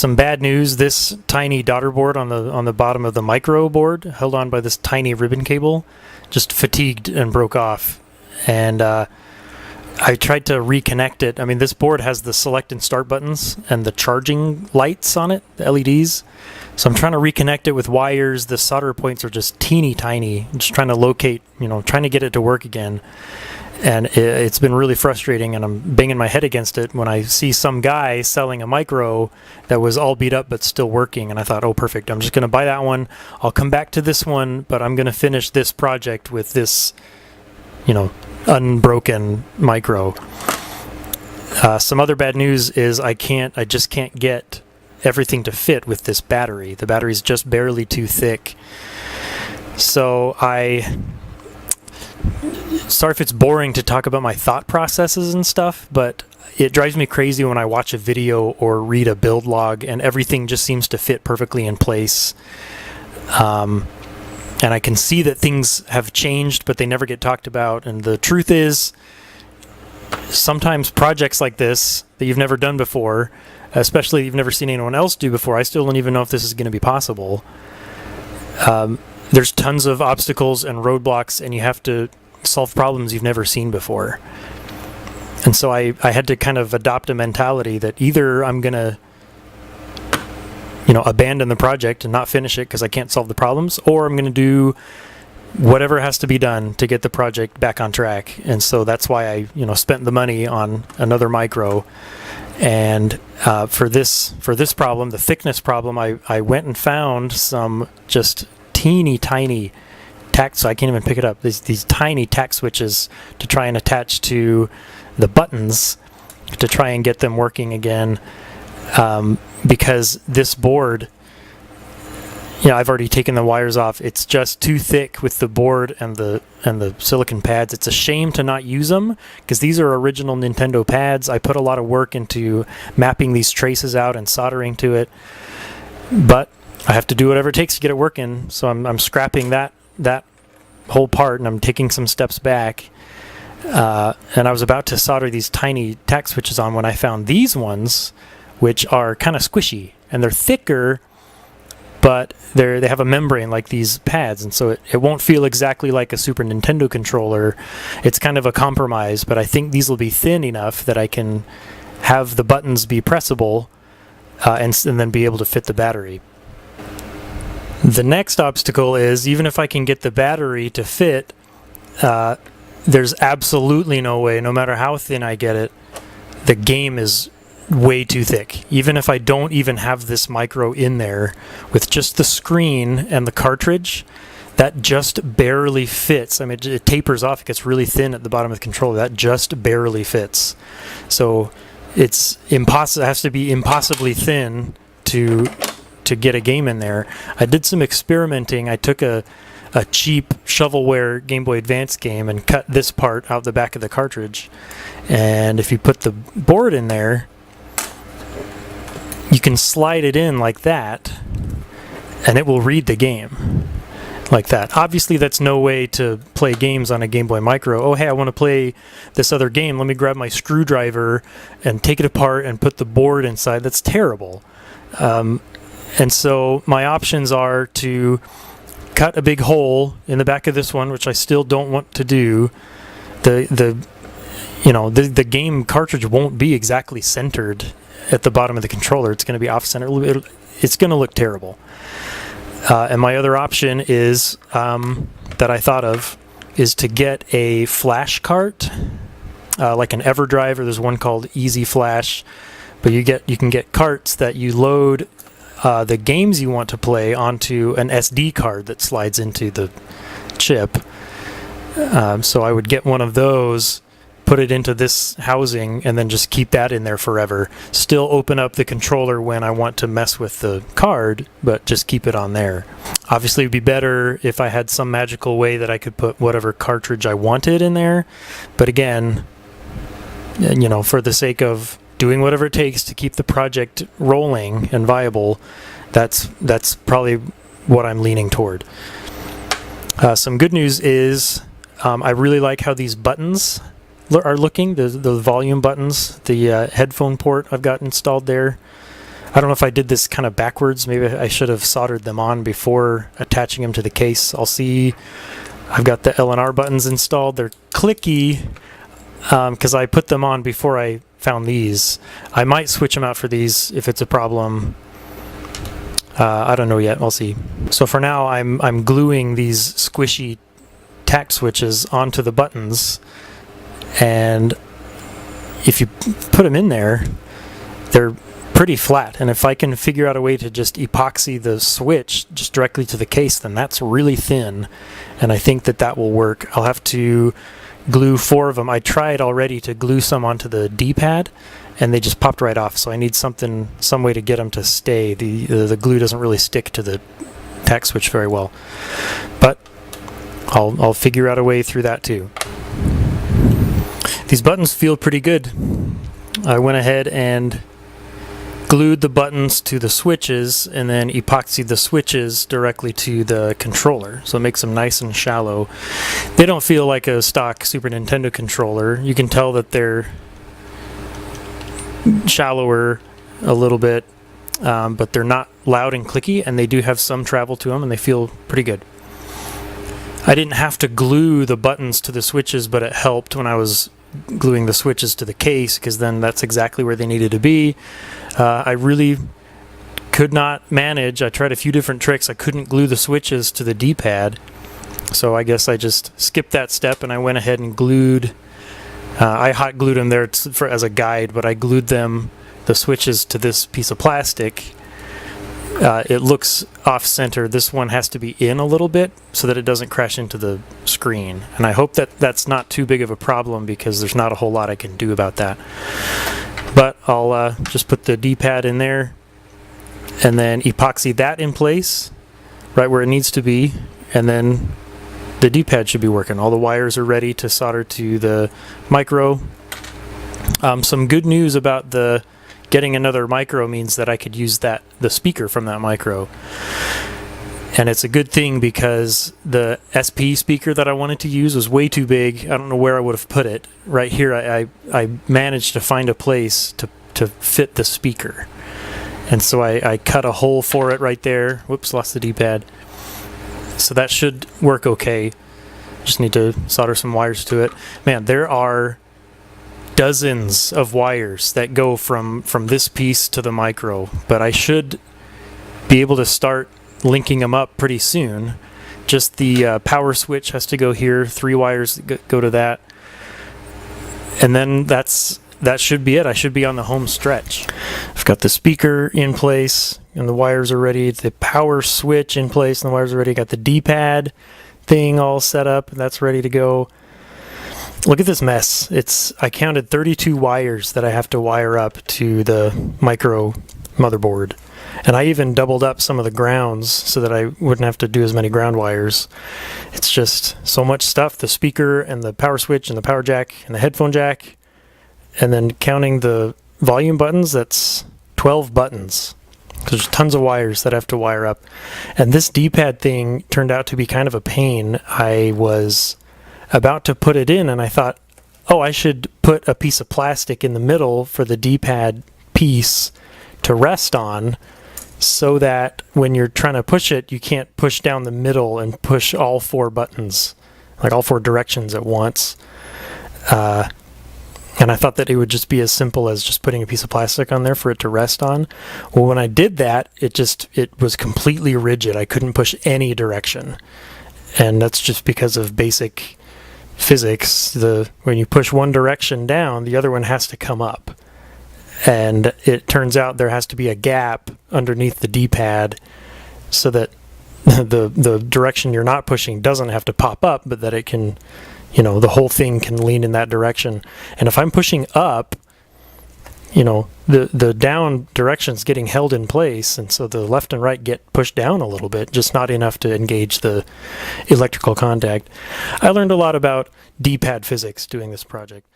Some bad news, this tiny daughter board on the bottom of the micro board, held on by this tiny ribbon cable, just fatigued and broke off. And I tried to reconnect it. I mean, this board has the select and start buttons and the charging lights on it, the LEDs. So I'm trying to reconnect it with wires. The solder points are just teeny tiny. I'm just trying to locate, trying to get it to work again. And it's been really frustrating, and I'm banging my head against it when I see some guy selling a micro that was all beat up but still working. And I thought, oh, perfect. I'm just going to buy that one. I'll come back to this one, but I'm going to finish this project with this, unbroken micro. Some other bad news is I just can't get everything to fit with this battery. The battery's just barely too thick. So sorry if it's boring to talk about my thought processes and stuff, but it drives me crazy when I watch a video or read a build log and everything just seems to fit perfectly in place. And I can see that things have changed, but they never get talked about. And the truth is, sometimes projects like this that you've never done before, especially you've never seen anyone else do before, I still don't even know if this is going to be possible. There's tons of obstacles and roadblocks, and you have to solve problems you've never seen before. And so I had to kind of adopt a mentality that either I'm going to abandon the project and not finish it because I can't solve the problems, or I'm going to do whatever has to be done to get the project back on track. And so that's why I spent the money on another micro. And for this problem, the thickness problem, I went and found some just teeny tiny tack, so I can't even pick it up, these tiny tack switches to try and attach to the buttons to try and get them working again, because this board, I've already taken the wires off. It's just too thick with the board and the silicon pads. It's a shame to not use them because these are original Nintendo pads. I put a lot of work into mapping these traces out and soldering to it, but I have to do whatever it takes to get it working. So I'm scrapping that whole part, and I'm taking some steps back. And I was about to solder these tiny tack switches on when I found these ones, which are kind of squishy, and they're thicker, but they have a membrane like these pads, and so it won't feel exactly like a Super Nintendo controller. It's kind of a compromise, but I think these will be thin enough that I can have the buttons be pressable and then be able to fit the battery. The next obstacle is, even if I can get the battery to fit, there's absolutely no way, no matter how thin I get it, the game is way too thick. Even if I don't even have this micro in there, with just the screen and the cartridge, that just barely fits. I mean, it tapers off, it gets really thin at the bottom of the controller. That just barely fits. So it's impossible. It has to be impossibly thin to get a game in there. I did some experimenting. I took a cheap shovelware Game Boy Advance game and cut this part out the back of the cartridge. And if you put the board in there, you can slide it in like that, and it will read the game like that. Obviously, that's no way to play games on a Game Boy Micro. Oh, hey, I want to play this other game. Let me grab my screwdriver and take it apart and put the board inside. That's terrible. And so my options are to cut a big hole in the back of this one, which I still don't want to do. The game cartridge won't be exactly centered at the bottom of the controller. It's going to be off center. It's going to look terrible. And my other option is that I thought of is to get a flash cart, like an EverDrive, or there's one called Easy Flash. But you can get carts that you load the games you want to play onto an SD card that slides into the chip. So I would get one of those, put it into this housing, and then just keep that in there forever. Still open up the controller when I want to mess with the card, but just keep it on there. Obviously, it would be better if I had some magical way that I could put whatever cartridge I wanted in there. But again, for the sake of doing whatever it takes to keep the project rolling and viable, that's probably what I'm leaning toward. Some good news is I really like how these buttons are looking, the volume buttons, the headphone port I've got installed there. I don't know if I did this kind of backwards. Maybe I should have soldered them on before attaching them to the case. I'll see. I've got the L and R buttons installed. They're clicky because I put them on before I found these. I might switch them out for these if it's a problem. I don't know yet. I'll see. So for now, I'm gluing these squishy tack switches onto the buttons, and if you put them in there, they're pretty flat. And if I can figure out a way to just epoxy the switch just directly to the case, then that's really thin, and I think that will work. I'll have to glue 4 of them. I tried already to glue some onto the D-pad, and they just popped right off, so I need some way to get them to stay. The glue doesn't really stick to the tack switch very well, but I'll figure out a way through that too. These buttons feel pretty good. I went ahead and glued the buttons to the switches and then epoxied the switches directly to the controller, so it makes them nice and shallow. They don't feel like a stock Super Nintendo controller. You can tell that they're shallower a little bit, but they're not loud and clicky, and they do have some travel to them, and they feel pretty good. I didn't have to glue the buttons to the switches, but it helped when I was gluing the switches to the case, because then that's exactly where they needed to be. I really could not manage. I tried a few different tricks. I couldn't glue the switches to the D-pad, so I guess I just skipped that step, and I went ahead and glued. I hot glued them there as a guide, but I glued the switches to this piece of plastic. It looks off-center. This one has to be in a little bit so that it doesn't crash into the screen. And I hope that that's not too big of a problem, because there's not a whole lot I can do about that. But I'll just put the D-pad in there and then epoxy that in place right where it needs to be, and then the D-pad should be working. All the wires are ready to solder to the micro. Some good news about the getting another micro means that I could use the speaker from that micro. And it's a good thing, because the SP speaker that I wanted to use was way too big. I don't know where I would have put it. Right here, I managed to find a place to fit the speaker. And so I cut a hole for it right there. Whoops, lost the D-pad. So that should work okay. Just need to solder some wires to it. Man, there are dozens of wires that go from this piece to the micro, but I should be able to start linking them up pretty soon. Just the power switch has to go here, 3 wires go to that, and then that should be it. I should be on the home stretch. I've got the speaker in place and the wires are ready, the power switch in place and the wires are ready, got the D-pad thing all set up and that's ready to go. Look at this mess. I counted 32 wires that I have to wire up to the micro motherboard. And I even doubled up some of the grounds so that I wouldn't have to do as many ground wires. It's just so much stuff. The speaker and the power switch and the power jack and the headphone jack. And then counting the volume buttons, that's 12 buttons. There's tons of wires that I have to wire up. And this D-pad thing turned out to be kind of a pain. I was about to put it in and I thought, oh, I should put a piece of plastic in the middle for the D-pad piece to rest on, so that when you're trying to push it, you can't push down the middle and push all 4 buttons, like all 4 directions at once. And I thought that it would just be as simple as just putting a piece of plastic on there for it to rest on. Well, when I did that, it was completely rigid. I couldn't push any direction. And that's just because of basic physics. When you push one direction down, the other one has to come up. And it turns out there has to be a gap underneath the D-pad so that the direction you're not pushing doesn't have to pop up, but that it can, the whole thing can lean in that direction. And if I'm pushing up, the down direction's getting held in place, and so the left and right get pushed down a little bit, just not enough to engage the electrical contact. I learned a lot about D-pad physics doing this project.